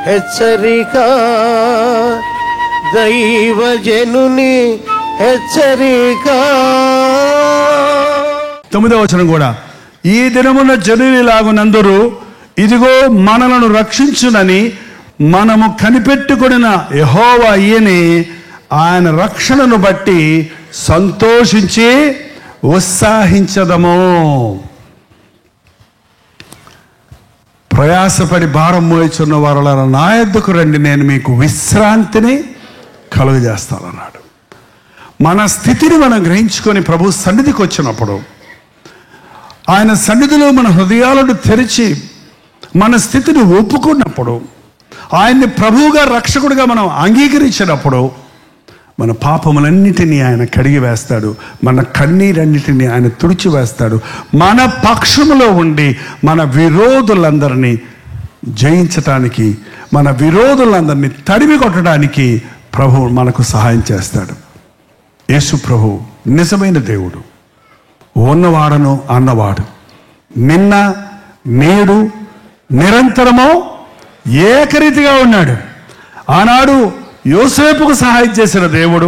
హెచ్చరిక, దైవజనుని హెచ్చరిక. 9వ వచనం కూడా, ఈ దినమున జనులాగునందరూ ఇదిగో మనలను రక్షించునని మనము కనిపెట్టుకొనిన యెహోవా ఈయనే, ఆయన రక్షణను బట్టి సంతోషించి ఉత్సాహించదము. ప్రయాసపడి భారం మోయిచున్న వారులారా నా యొద్దకు రండి, నేను మీకు విశ్రాంతిని కలుగజేస్తానన్నాడు. మన స్థితిని మనం గ్రహించుకొని ప్రభు సన్నిధికి వచ్చినప్పుడు, ఆయన సన్నిధిలో మన హృదయాలను తెరిచి మన స్థితిని ఒప్పుకున్నప్పుడు, ఆయన్ని ప్రభువుగా రక్షకుడిగా మనం అంగీకరించినప్పుడు మన పాపములన్నిటినీ ఆయన కడిగి వేస్తాడు, మన కన్నీరన్నిటినీ ఆయన తుడిచివేస్తాడు. మన పక్షములో ఉండి మన విరోధులందరినీ జయించటానికి, మన విరోధులందరినీ తరిమి కొట్టడానికి ప్రభువు మనకు సహాయం చేస్తాడు. యేసు ప్రభు నిజమైన దేవుడు, ఉన్నవాడను అన్నవాడు, నిన్న నేడు నిరంతరము ఏకరీతిగా ఉన్నాడు. ఆనాడు యోసేపుకు సహాయం చేసిన దేవుడు,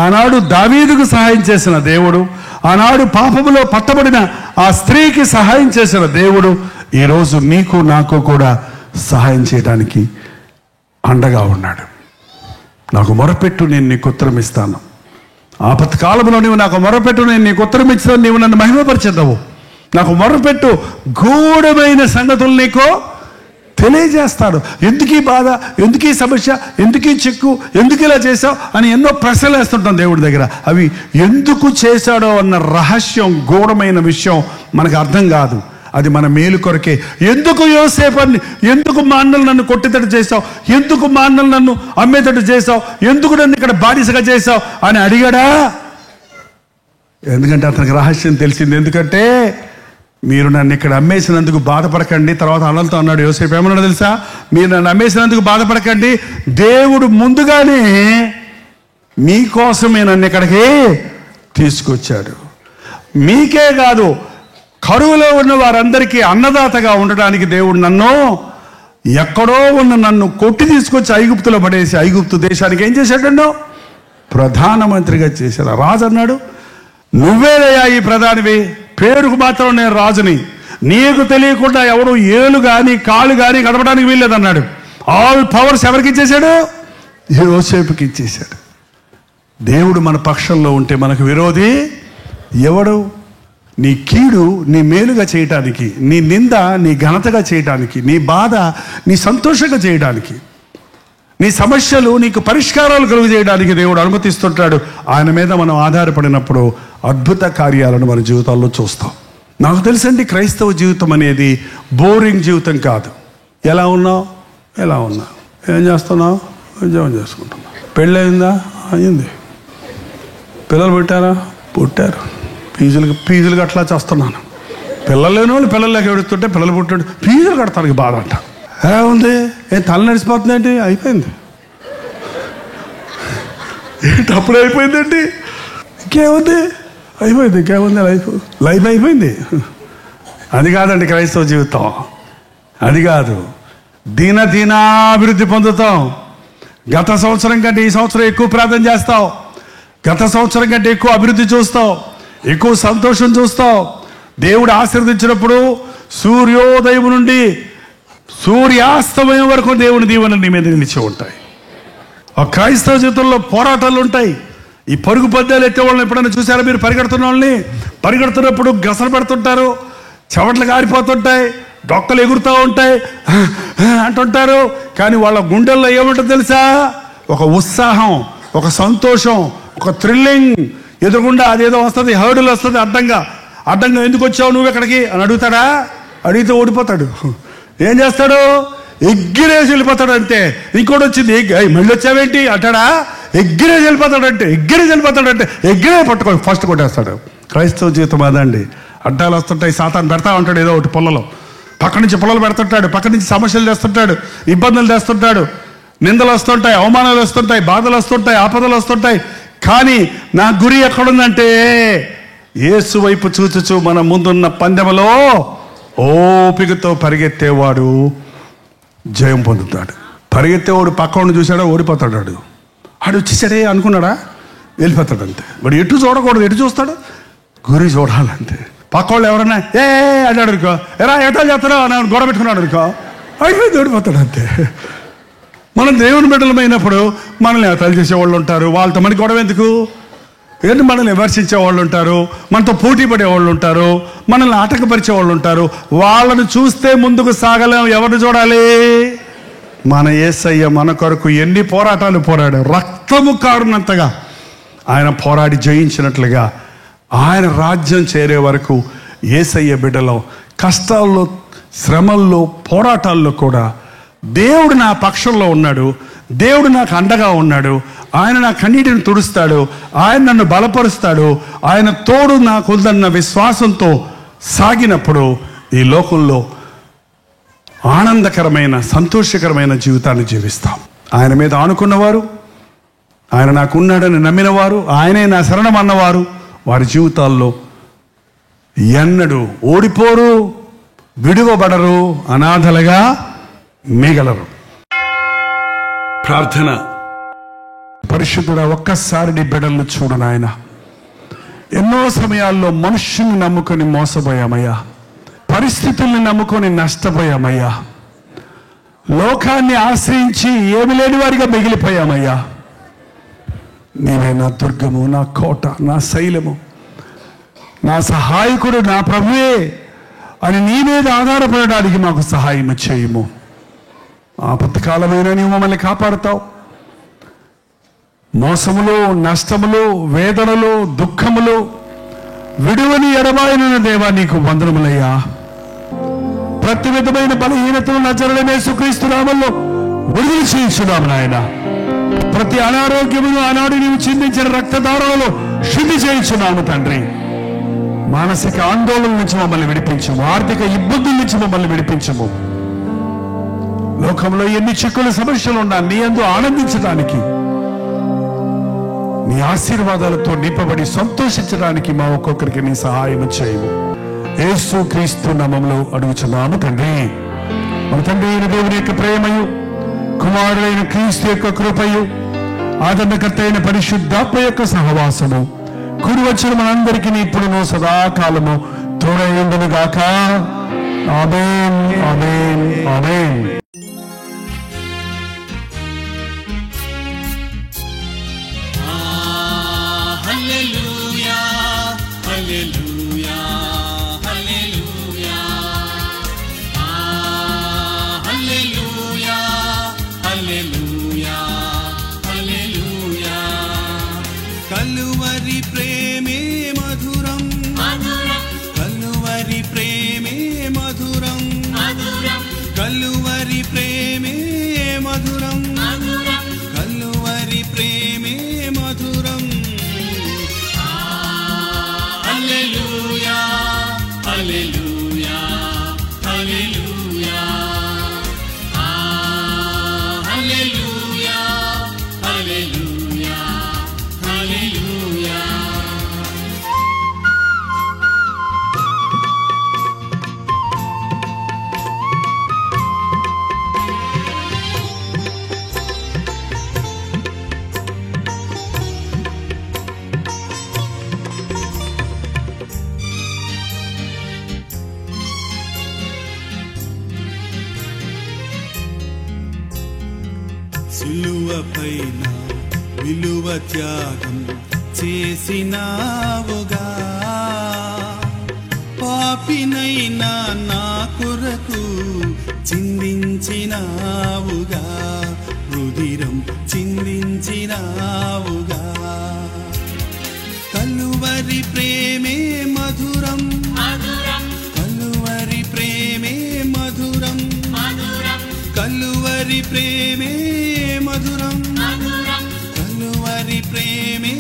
ఆనాడు దావీదుకు సహాయం చేసిన దేవుడు, ఆనాడు పాపములో పట్టబడిన ఆ స్త్రీకి సహాయం చేసిన దేవుడు ఈరోజు నీకు నాకు కూడా సహాయం చేయడానికి అండగా ఉన్నాడు. నాకు మొరపెట్టు, నేను నీకు ఉత్తరం ఇస్తాను. ఆపత్కాలంలో నీవు నాకు మొరపెట్టు, నేను నీకు ఉత్తరం ఇస్తాను, నీవు నన్ను మహిమపరిచేద్దావు. నాకు మొరపెట్టు, గూఢమైన సంగతులు నీకు తెలియజేస్తాడు. ఎందుకు ఈ బాధ, ఎందుకు ఈ సమస్య, ఎందుకు ఈ చిక్కు, ఎందుకు ఇలా చేశావు అని ఎన్నో ప్రశ్నలు వేస్తుంటాం దేవుడి దగ్గర. అవి ఎందుకు చేశాడో అన్న రహస్యం, గూఢమైన విషయం మనకు అర్థం కాదు. అది మన మేలు కొరకే. ఎందుకు యోసేపుని, ఎందుకు మా అన్నలు నన్ను కొట్టేటట్టు చేశావు, ఎందుకు మా అన్నలు నన్ను అమ్మేటట్టు చేశావు, ఎందుకు నన్ను ఇక్కడ బానిసగా చేశావు అని అడిగాడా? ఎందుకంటే అతనికి రహస్యం తెలిసింది. ఎందుకంటే మీరు నన్ను ఇక్కడ అమ్మేసినందుకు బాధపడకండి. తర్వాత అన్నలతో అన్నాడు యోసేపు, ఏమన్నాడు తెలుసా? మీరు నన్ను అమ్మేసినందుకు బాధపడకండి, దేవుడు ముందుగానే మీకోసమే నన్ను ఇక్కడికి తీసుకొచ్చాడు. మీకే కాదు, కరువులో ఉన్న వారందరికీ అన్నదాతగా ఉండడానికి దేవుడు నన్ను, ఎక్కడో ఉన్న నన్ను కొట్టి తీసుకొచ్చి ఐగుప్తులో పడేసి ఐగుప్తు దేశానికి ఏం చేశాడన్నో ప్రధానమంత్రిగా చేశాడు. రాజు అన్నాడు, నువ్వేదయ్యా ఈ ప్రధానివి, పేరుకు మాత్రం నేను రాజుని, నీకు తెలియకుండా ఎవరు ఏలు కానీ కాళ్ళు కానీ గడపడానికి వీల్లేదన్నాడు. ఆల్ పవర్స్ ఎవరికి ఇచ్చేశాడు? యోసేపుకి ఇచ్చేశాడు. దేవుడు మన పక్షంలో ఉంటే మనకు విరోధి ఎవడు? నీ కీడు నీ మేలుగా చేయటానికి, నీ నింద నీ ఘనతగా చేయటానికి, నీ బాధ నీ సంతోషంగా చేయడానికి, నీ సమస్యలు నీకు పరిష్కారాలు కలుగు చేయడానికి దేవుడు అనుమతిస్తుంటాడు. ఆయన మీద మనం ఆధారపడినప్పుడు అద్భుత కార్యాలను మన జీవితాల్లో చూస్తాం. నాకు తెలుసండి, క్రైస్తవ జీవితం అనేది బోరింగ్ జీవితం కాదు. ఎలా ఉన్నావు, ఎలా ఉన్నావు, ఏం చేస్తున్నావు, ఉద్యోగం చేసుకుంటున్నావు, పెళ్ళయిందా, అయింది, పిల్లలు పుట్టారా, పుట్టారు, ఫీజులు కట్టలా చేస్తున్నాను, పిల్లలు లేని వాళ్ళు పిల్లలు లేక ఎడుతుంటే పిల్లలు పుట్టాడు ఫీజులు కడతానికి బాధ అంట. ఉంది ఏం తల నడిచిపోతుంది ఏంటి, అయిపోయింది ఏంటి, అప్పుడు అయిపోయిందేంటి, ఇంకేముంది, అయిపోయింది, ఇంకేముంది, లైఫ్ అయిపోయింది. అది కాదండి క్రైస్తవ జీవితం, అది కాదు. దినాభివృద్ధి పొందుతాం. గత సంవత్సరం కంటే ఈ సంవత్సరం ఎక్కువ ప్రార్థన చేస్తావు, గత సంవత్సరం కంటే ఎక్కువ అభివృద్ధి చూస్తావు, ఎక్కువ సంతోషం చూస్తావు. దేవుడు ఆశీర్వదించినప్పుడు సూర్యోదయం నుండి సూర్యాస్తమయం వరకు దేవుని దీవెనలు నీ మీద నిలిచి ఉంటాయి. ఆ క్రైస్తవ జీవితంలో పోరాటాలు ఉంటాయి. ఈ పరుగు పద్యాలు ఎత్తే వాళ్ళని ఎప్పుడైనా చూసారా మీరు? పరిగెడుతున్న వాళ్ళని, పరిగెడుతున్నప్పుడు గసలు పెడుతుంటారు, చెవట్లు కారిపోతుంటాయి, డొక్కలు ఎగురుతూ ఉంటాయి అంటుంటారు. కానీ వాళ్ళ గుండెల్లో ఏముంటుంది తెలుసా? ఒక ఉత్సాహం, ఒక సంతోషం, ఒక థ్రిల్లింగ్. ఎదురుగుండా అదేదో వస్తుంది, హర్డులు వస్తుంది, అడ్డంగా ఎందుకు వచ్చావు నువ్వు ఎక్కడికి అని అడుగుతాడా? అడిగితే ఓడిపోతాడు. ఏం చేస్తాడు? ఎగ్గిరేసి వెళ్ళిపోతాడు. అంతే. ఇంకోటి వచ్చింది, మళ్ళీ వచ్చావేంటి అంటాడా? ఎగ్గిరేసి వెళ్ళిపోతాడంటే ఎగ్గిరే పట్టుకొని ఫస్ట్ కొట్టేస్తాడు. క్రైస్తవ జీవితం అదండి. అడ్డాలు వస్తుంటాయి, సాతాను పెడతా ఉంటాడు ఏదో ఒకటి పొలలో, పక్క నుంచి పొలాలు పెడుతుంటాడు, పక్క నుంచి సమస్యలు తెస్తుంటాడు, ఇబ్బందులు తెస్తుంటాడు, నిందలు వస్తుంటాయి, అవమానాలు వస్తుంటాయి, బాధలు వస్తుంటాయి, ఆపదలు వస్తుంటాయి. కానీ నా గురి ఎక్కడుందంటే యేసు వైపు చూచుచు మన ముందున్న పందెములో ఓపికతో పరిగెత్తేవాడు జయం పొందుతాడు. పరిగెత్తేవాడు పక్కవాడిని చూసాడా ఓడిపోతాడు. ఆడు వచ్చేసాడే అనుకున్నాడా, వెళ్ళిపోతాడు అంతే. వాడు ఎటు చూడకూడదు, ఎటు చూస్తాడు, గురి చూడాలంతే. పక్కవాళ్ళు ఎవరన్నా అన్నాడు అనుకో, ఎరా ఎటాలు చేస్తాడో అని గొడవ పెట్టుకున్నాడు అనుకో, అయిపోయింది, ఓడిపోతాడు అంతే. మనం దేవుని బిడ్డలమైనప్పుడు మనల్ని ఎటాలు చేసేవాళ్ళు ఉంటారు, వాళ్ళతో మనకి గొడవ ఎందుకు? ఏంటి, మనల్ని విమర్శించే వాళ్ళు ఉంటారు, మనతో పోటీ పడేవాళ్ళు ఉంటారు, మనల్ని ఆటంకపరిచే వాళ్ళు ఉంటారు. వాళ్ళని చూస్తే ముందుకు సాగలేం. ఎవరిని చూడాలి? మన యేసయ్య మన కొరకు ఎన్ని పోరాటాలు పోరాడారు. రక్తము కారునంతగా ఆయన పోరాడి జయించినట్లుగా ఆయన రాజ్యం చేరే వరకు యేసయ్య బిడ్డలో కష్టాల్లో, శ్రమల్లో, పోరాటాల్లో కూడా దేవుడు నా పక్షంలో ఉన్నాడు, దేవుడు నాకు అండగా ఉన్నాడు, ఆయన నా కన్నీటిని తుడుస్తాడు, ఆయన నన్ను బలపరుస్తాడు, ఆయన తోడు నాకు ఉందన్న విశ్వాసంతో సాగినప్పుడు ఈ లోకంలో ఆనందకరమైన, సంతోషకరమైన జీవితాన్ని జీవిస్తాం. ఆయన మీద ఆనుకున్నవారు, ఆయన నాకు ఉన్నాడని నమ్మినవారు, ఆయనే నా శరణం అన్నవారు, వారి జీవితాల్లో ఎన్నడూ ఓడిపోరు, విడువబడరు, అనాథలుగా మిగలరు. ప్రార్థన. పరిశుద్ధుడా, ఒక్కసారి నీ బిడ్డలను చూడు నాయన. ఎన్నో సమయాల్లో మనుష్యుని నమ్ముకొని మోసపోయామయ్యా, పరిస్థితుల్ని నమ్ముకొని నష్టపోయామయ్యా, లోకాన్ని ఆశ్రయించి ఏమి లేని వారిగా మిగిలిపోయామయ్యా. నీవే నా దుర్గము, నా కోట, నా శైలము, నా సహాయకుడు, నా ప్రభువే అని నీ మీద ఆధారపడడానికి మాకు సహాయం చేయము. ఆపత్కాలమైన నీవు మమ్మల్ని కాపాడుతావు. మోసములు, నష్టములు, వేదనలు, దుఃఖములు విడువని ఎడబాయన దేవా నీకు వందనములయ్యా. ప్రతి విధమైన బలహీనతను నజరుడైన యేసుక్రీస్తు నామములో విడుదల చేయించున్నాము నాయన. ప్రతి అనారోగ్యమును ఆనాడు నీవు చిందించిన రక్తధారలలో శుద్ధి చేయించున్నాము తండ్రి. మానసిక ఆందోళన నుంచి మమ్మల్ని విడిపించము, ఆర్థిక ఇబ్బందుల నుంచి మమ్మల్ని విడిపించము. లోకంలో ఎన్ని చిక్కుల సమస్యలు ఉన్నా నీ యందు ఆనందించడానికి, నీ ఆశీర్వాదాలతో నింపబడి సంతోషించడానికి మా ఒక్కొక్కరికి నీ సహాయం చేయము. యేసు క్రీస్తు నామములో అడుగుచున్నాము తండ్రి. మన తండ్రి అయిన దేవుని యొక్క ప్రేమయు, కుమారుడైన క్రీస్తు యొక్క కృపయు, ఆదరణకర్త అయిన పరిశుద్ధాత్మ యొక్క సహవాసము కూడి వచ్చిన మనందరికీ ఇప్పుడును సదాకాలము తోడై ఉండును గాక. ఆమేన్, ఆమేన్, ఆమేన్. కలువరి ప్రేమే మధురం, కలువరి ప్రేమే మధురం, కలువరి ప్రేమే మధురం, కలువరి ప్రేమే మధురం. హల్లెలూయా, హల్లెలూయా, హల్లెలూయా, హల్లెలూయా, హల్లెలూయా, హల్లెలూయా. సిలువపైన విలువ త్యాగం చేసినావుగా, పాపినైనా నా కొరకు చిందించినావుగా, రుధిరం చిందించినావుగా. కలువరి ప్రేమే మధురం, కలువరి ప్రేమే మధురం, కలువరి ప్రేమే మధురం, కలువరి ప్రేమే